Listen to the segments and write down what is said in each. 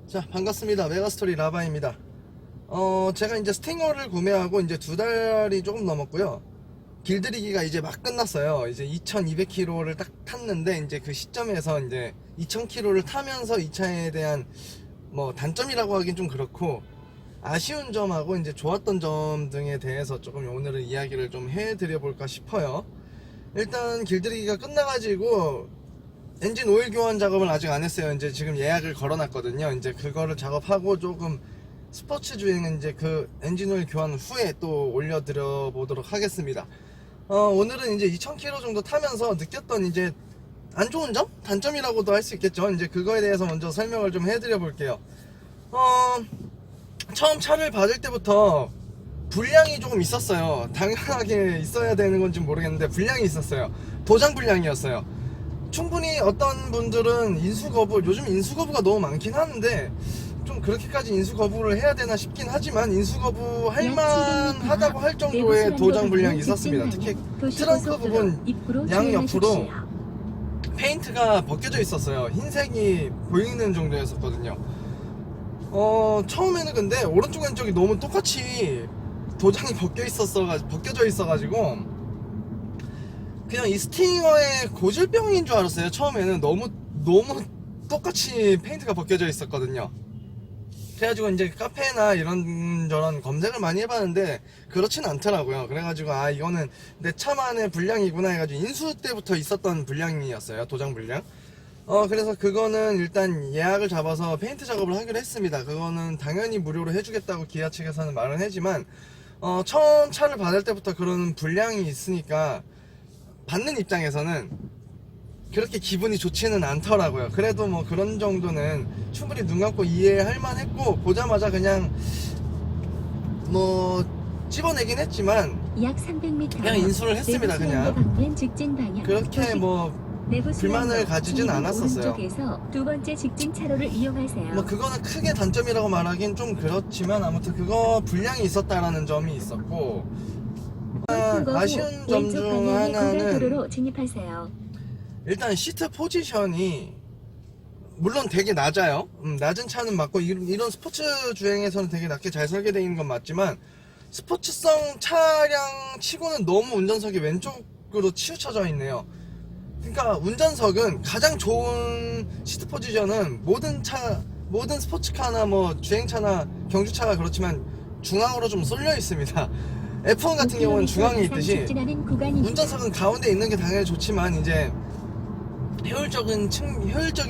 자, 반갑습니다. 메가스토리 라바입니다. 제가 이제 스팅어를 구매하고 이제 2달이 조금 넘었고요. 길들이기가 이제 막 끝났어요. 이제 2200km를 딱 탔는데, 이제 그 시점에서 이제 2000km를 타면서 이 차에 대한 뭐 단점이라고 하긴 좀 그렇고, 아쉬운 점하고 이제 좋았던 점 등에 대해서 조금 오늘은 이야기를 좀 해드려 볼까 싶어요. 일단 길들이기가 끝나가지고 엔진 오일 교환 작업을 아직 안 했어요. 이제 지금 예약을 걸어놨거든요. 이제 그거를 작업하고 조금 스포츠 주행은 이제 그 엔진 오일 교환 후에 또 올려드려 보도록 하겠습니다. 오늘은 이제 2000km 정도 타면서 느꼈던 이제 안 좋은 점? 단점이라고도 할 수 있겠죠. 이제 그거에 대해서 먼저 설명을 좀 해드려 볼게요. 처음 차를 받을 때부터 불량이 조금 있었어요. 당연하게 있어야 되는 건지 모르겠는데 불량이 있었어요. 도장 불량이었어요. 충분히 어떤 분들은 인수거부, 요즘 인수거부가 너무 많긴 하는데 좀 그렇게까지 인수거부를 해야 되나 싶긴 하지만 인수거부 할만하다고 할 정도의 도장 불량이 있었습니다. 특히 트렁크 부분 양옆으로 페인트가 벗겨져 있었어요. 흰색이 보이는 정도였었거든요. 처음에는 근데 오른쪽 왼쪽이 너무 똑같이 도장이 벗겨져 있어가지고 그냥 이 스팅어의 고질병인 줄 알았어요. 처음에는 너무 똑같이 페인트가 벗겨져 있었거든요. 그래가지고 이제 카페나 이런저런 검색을 많이 해봤는데 그렇진 않더라고요. 그래가지고 이거는 내 차만의 불량이구나 해가지고 인수 때부터 있었던 불량이었어요. 도장 불량. 그래서 그거는 일단 예약을 잡아서 페인트 작업을 하기로 했습니다. 그거는 당연히 무료로 해주겠다고 기아 측에서는 말은 하지만 처음 차를 받을 때부터 그런 불량이 있으니까 받는 입장에서는 그렇게 기분이 좋지는 않더라고요. 그래도 뭐 그런 정도는 충분히 눈 감고 이해할 만했고, 보자마자 그냥 뭐 집어내긴 했지만 약 300m 그냥 인수를 했습니다. 그냥 그렇게 뭐 불만을 가지진 않았었어요. 오른쪽에서 두 번째 직진 차로를 이용하세요. 뭐 그거는 크게 단점이라고 말하긴 좀 그렇지만 아무튼 그거 불량이 있었다라는 점이 있었고, 아쉬운 점 중 하나는 도로로 진입하세요. 일단 시트 포지션이 물론 되게 낮아요. 낮은 차는 맞고 이런 스포츠 주행에서는 되게 낮게 잘 설계되어 있는 건 맞지만 스포츠성 차량 치고는 너무 운전석이 왼쪽으로 치우쳐져 있네요. 그러니까 운전석은 가장 좋은 시트 포지션은 모든 스포츠카나 뭐 주행차나 경주차가 그렇지만 중앙으로 좀 쏠려 있습니다. F1 같은 경우는 중앙에 있듯이 운전석은 가운데 있는 게 당연히 좋지만 이제 효율적인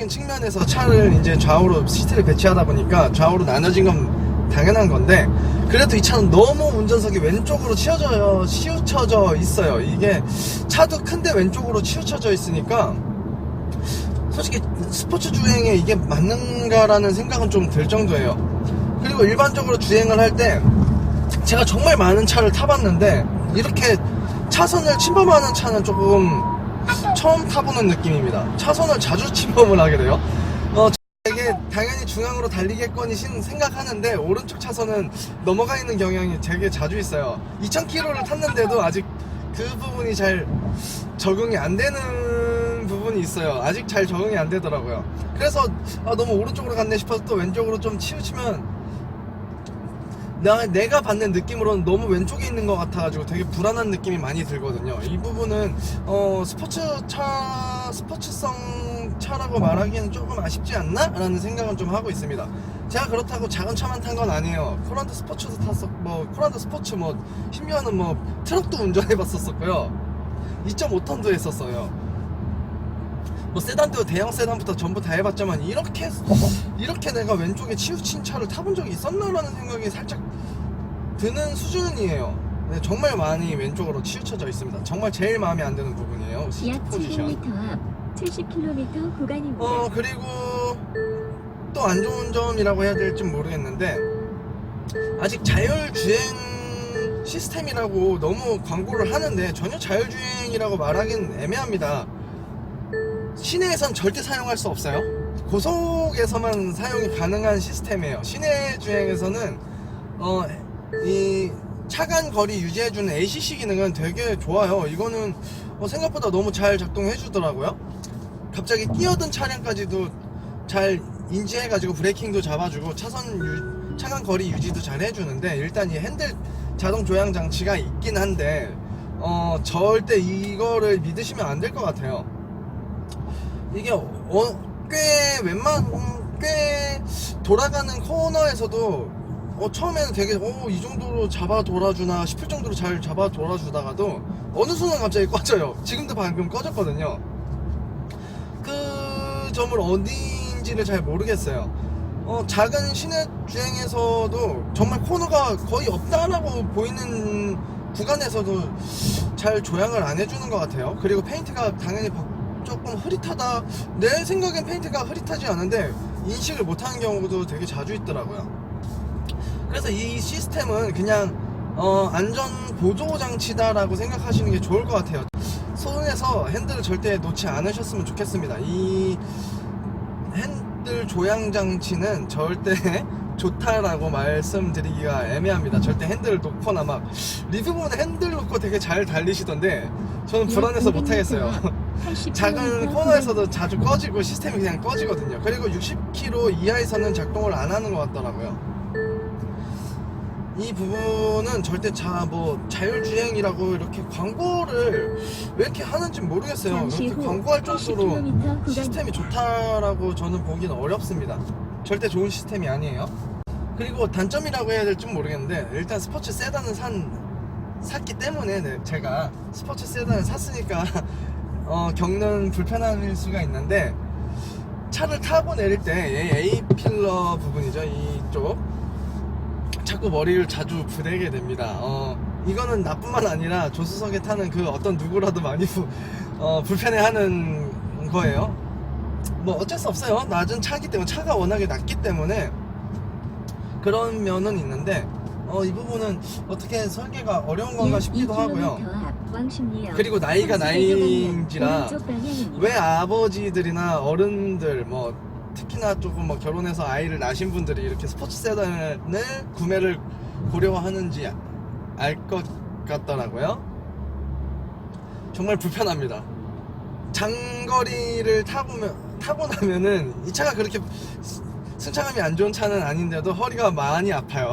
측면에서 차를 이제 좌우로 시트를 배치하다 보니까 좌우로 나눠진 건 당연한 건데, 그래도 이 차는 너무 운전석이 왼쪽으로 치우쳐져 있어요. 이게 차도 큰데 왼쪽으로 치우쳐져 있으니까 솔직히 스포츠 주행에 이게 맞는가라는 생각은 좀 들 정도예요. 그리고 일반적으로 주행을 할 때 제가 정말 많은 차를 타봤는데 이렇게 차선을 침범하는 차는 조금 처음 타보는 느낌입니다. 차선을 자주 침범을 하게 돼요. 되게 당연히 중앙으로 달리겠거니 생각하는데 오른쪽 차선은 넘어가 있는 경향이 되게 자주 있어요. 2000km를 탔는데도 아직 그 부분이 잘 적응이 안 되는 부분이 있어요. 아직 잘 적응이 안 되더라고요. 그래서 너무 오른쪽으로 갔네 싶어서 또 왼쪽으로 좀 치우치면 내가 받는 느낌으로는 너무 왼쪽에 있는 것 같아가지고 되게 불안한 느낌이 많이 들거든요. 이 부분은 스포츠성 차라고 말하기에는 조금 아쉽지 않나? 라는 생각은 좀 하고 있습니다. 제가 그렇다고 작은 차만 탄 건 아니에요. 코란도 스포츠도 코란도 스포츠 심지어는 트럭도 운전해봤었고요. 2.5톤도 했었어요. 세단도 대형 세단부터 전부 다 해봤지만 이렇게 내가 왼쪽에 치우친 차를 타본 적이 있었나라는 생각이 살짝 드는 수준이에요. 네, 정말 많이 왼쪽으로 치우쳐져 있습니다. 정말 제일 마음에 안 드는 부분이에요. 시트 포지션. 약 700m 앞 70km 구간입니다. 그리고 또 안 좋은 점이라고 해야 될지 모르겠는데 아직 자율주행 시스템이라고 너무 광고를 하는데 전혀 자율주행이라고 말하기는 애매합니다. 시내에선 절대 사용할 수 없어요. 고속에서만 사용이 가능한 시스템이에요. 시내 주행에서는 이 차간 거리 유지해주는 ACC 기능은 되게 좋아요. 이거는 생각보다 너무 잘 작동해 주더라고요. 갑자기 끼어든 차량까지도 잘 인지해가지고 브레이킹도 잡아주고 차간 거리 유지도 잘 해주는데, 일단 이 핸들 자동 조향 장치가 있긴 한데 절대 이거를 믿으시면 안 될 것 같아요. 이게 꽤 돌아가는 코너에서도 처음에는 되게 이 정도로 잡아 돌아주나 싶을 정도로 잘 잡아 돌아주다가도 어느 순간 갑자기 꺼져요. 지금도 방금 꺼졌거든요. 그 점을 어디인지를 잘 모르겠어요. 작은 시내 주행에서도 정말 코너가 거의 없다라고 보이는 구간에서도 잘 조향을 안 해주는 것 같아요. 그리고 페인트가 당연히 조금 흐릿하다, 내 생각엔 페인트가 흐릿하지 않은데 인식을 못하는 경우도 되게 자주 있더라고요. 그래서 이 시스템은 그냥 안전 보조 장치다라고 생각하시는 게 좋을 것 같아요. 손에서 핸들을 절대 놓지 않으셨으면 좋겠습니다. 이 핸들 조향 장치는 절대 좋다라고 말씀드리기가 애매합니다. 절대 핸들을 놓거나 막 리뷰 보면 핸들 놓고 되게 잘 달리시던데 저는 불안해서 못하겠어요. 작은 코너에서도 자주 꺼지고 시스템이 그냥 꺼지거든요. 그리고 60km 이하에서는 작동을 안 하는 것 같더라고요. 이 부분은 절대 자율주행이라고 이렇게 광고를 왜 이렇게 하는지 모르겠어요. 그렇게 광고할 정도로 시스템이 좋다라고 저는 보기는 어렵습니다. 절대 좋은 시스템이 아니에요. 그리고 단점이라고 해야 될지 모르겠는데, 일단 스포츠 세단을 샀기 때문에 제가 스포츠 세단을 샀으니까 겪는 불편함일 수가 있는데, 차를 타고 내릴 때 A필러 부분이죠, 이쪽 자꾸 머리를 자주 부대게 됩니다. 이거는 나뿐만 아니라 조수석에 타는 그 어떤 누구라도 많이 불편해하는 거예요. 뭐 어쩔 수 없어요. 낮은 차기 때문에, 차가 워낙에 낮기 때문에 그런 면은 있는데 이 부분은 어떻게 설계가 어려운 건가 싶기도 하고요. 그리고 나이가 나이인지라 왜 아버지들이나 어른들, 특히나 조금 결혼해서 아이를 낳으신 분들이 이렇게 스포츠 세단을 구매를 고려하는지 알 것 같더라고요. 정말 불편합니다. 장거리를 타고 나면은 이 차가 그렇게 승차감이 안 좋은 차는 아닌데도 허리가 많이 아파요.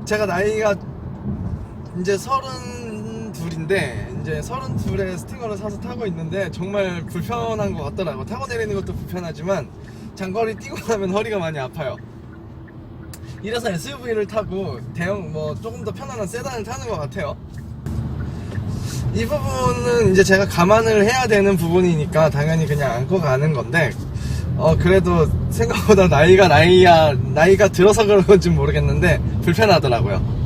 제가 나이가 이제 32인데 이제 32에 스팅어를 사서 타고 있는데 정말 불편한 것 같더라고. 타고 내리는 것도 불편하지만 장거리 뛰고 나면 허리가 많이 아파요. 이래서 SUV를 타고 대형 조금 더 편안한 세단을 타는 것 같아요. 이 부분은 이제 제가 감안을 해야 되는 부분이니까 당연히 그냥 안고 가는 건데, 그래도 생각보다 나이가 들어서 그런 건지 모르겠는데 불편하더라고요.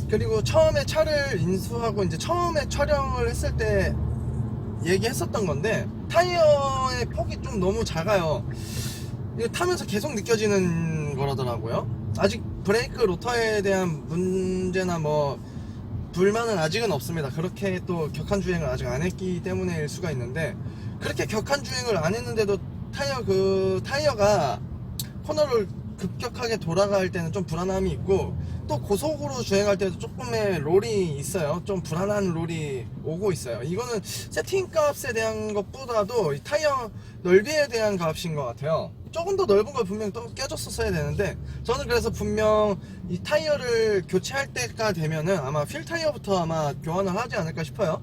그리고 처음에 차를 인수하고 이제 처음에 촬영을 했을 때 얘기했었던 건데, 타이어의 폭이 좀 너무 작아요. 이거 타면서 계속 느껴지는 거라더라고요. 아직 브레이크 로터에 대한 문제나 불만은 아직은 없습니다. 그렇게 또 격한 주행을 아직 안 했기 때문일 수가 있는데, 그렇게 격한 주행을 안 했는데도 타이어가 코너를 급격하게 돌아갈 때는 좀 불안함이 있고, 또 고속으로 주행할 때도 조금의 롤이 있어요. 좀 불안한 롤이 오고 있어요. 이거는 세팅 값에 대한 것보다도 이 타이어 넓이에 대한 값인 것 같아요. 조금 더 넓은 걸 분명 또 껴줬었어야 되는데, 저는 그래서 분명 이 타이어를 교체할 때가 되면은 아마 휠 타이어부터 아마 교환을 하지 않을까 싶어요.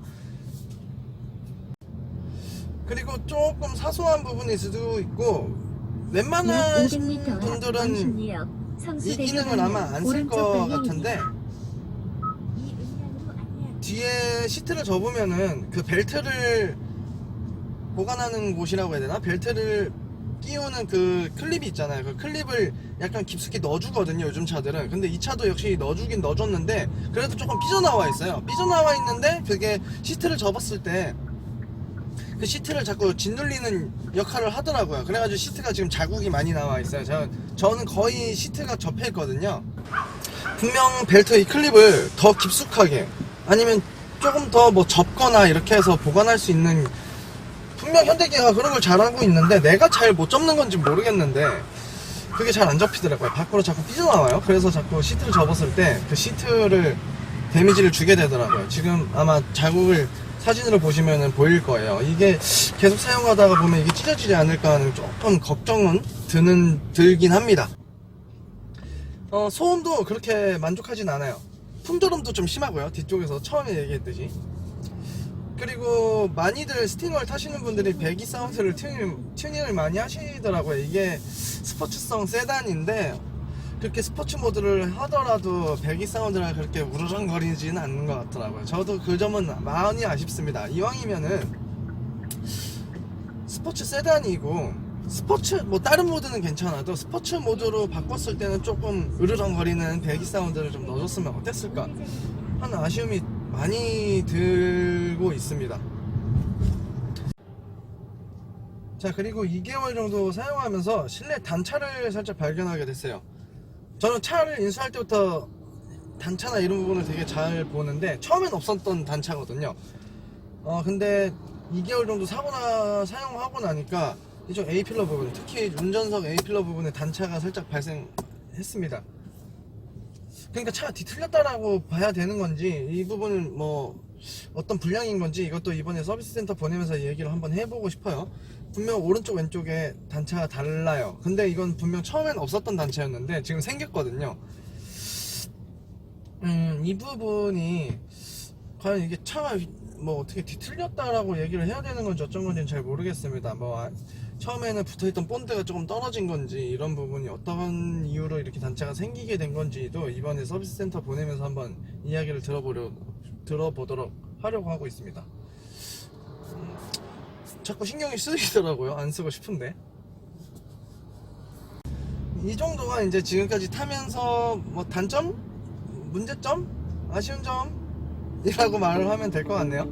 그리고 조금 사소한 부분일 수도 있고, 웬만하신 분들은 이 기능을 아마 안 쓸 것 같은데, 뒤에 시트를 접으면은 그 벨트를 보관하는 곳이라고 해야 되나? 벨트를 끼우는 그 클립이 있잖아요. 그 클립을 약간 깊숙이 넣어주거든요, 요즘 차들은. 근데 이 차도 역시 넣어주긴 넣어줬는데 그래도 조금 삐져나와 있어요. 삐져나와 있는데 그게 시트를 접었을 때 그 시트를 자꾸 짓눌리는 역할을 하더라고요. 그래가지고 시트가 지금 자국이 많이 나와 있어요. 저는 거의 시트가 접혀 있거든요. 분명 벨트 이 클립을 더 깊숙하게, 아니면 조금 더 접거나 이렇게 해서 보관할 수 있는, 분명 현대기아가 그런 걸 잘하고 있는데 내가 잘 못 접는 건지 모르겠는데 그게 잘 안 접히더라고요. 밖으로 자꾸 삐져나와요. 그래서 자꾸 시트를 접었을 때 그 시트를 데미지를 주게 되더라고요. 지금 아마 자국을 사진으로 보시면 보일 거예요. 이게 계속 사용하다가 보면 이게 찢어지지 않을까 하는 조금 걱정은 들긴 합니다. 소음도 그렇게 만족하진 않아요. 풍절음도 좀 심하고요. 뒤쪽에서 처음에 얘기했듯이. 그리고 많이들 스팅어를 타시는 분들이 배기 사운드를 튜닝을 많이 하시더라고요. 이게 스포츠성 세단인데 그렇게 스포츠 모드를 하더라도 배기 사운드가 그렇게 우르렁거리지는 않는 것 같더라고요. 저도 그 점은 많이 아쉽습니다. 이왕이면은 스포츠 세단이고 스포츠 뭐 다른 모드는 괜찮아도 스포츠 모드로 바꿨을 때는 조금 으르렁거리는 배기 사운드를 좀 넣어줬으면 어땠을까 하는 아쉬움이 많이 들고 있습니다. 자, 그리고 2개월 정도 사용하면서 실내 단차를 살짝 발견하게 됐어요. 저는 차를 인수할 때부터 단차나 이런 부분을 되게 잘 보는데 처음엔 없었던 단차거든요. 근데 2개월 정도 사용하고 나니까 이쪽 A필러 부분, 특히 운전석 A필러 부분에 단차가 살짝 발생했습니다. 그러니까 차가 뒤틀렸다라고 봐야 되는 건지, 이 부분은 뭐 어떤 불량인 건지, 이것도 이번에 서비스 센터 보내면서 얘기를 한번 해보고 싶어요. 분명 오른쪽 왼쪽에 단차가 달라요. 근데 이건 분명 처음엔 없었던 단차였는데 지금 생겼거든요. 이 부분이 과연 이게 차가 뭐 어떻게 뒤틀렸다라고 얘기를 해야 되는 건지 어쩐 건지는 잘 모르겠습니다. 뭐 처음에는 붙어있던 본드가 조금 떨어진 건지, 이런 부분이 어떤 이유로 이렇게 단차가 생기게 된 건지도 이번에 서비스 센터 보내면서 한번 이야기를 들어보도록 하려고 하고 있습니다. 자꾸 신경이 쓰이더라고요. 안 쓰고 싶은데. 이 정도가 이제 지금까지 타면서 뭐 단점? 문제점? 아쉬운 점이라고 말을 하면 될 것 같네요.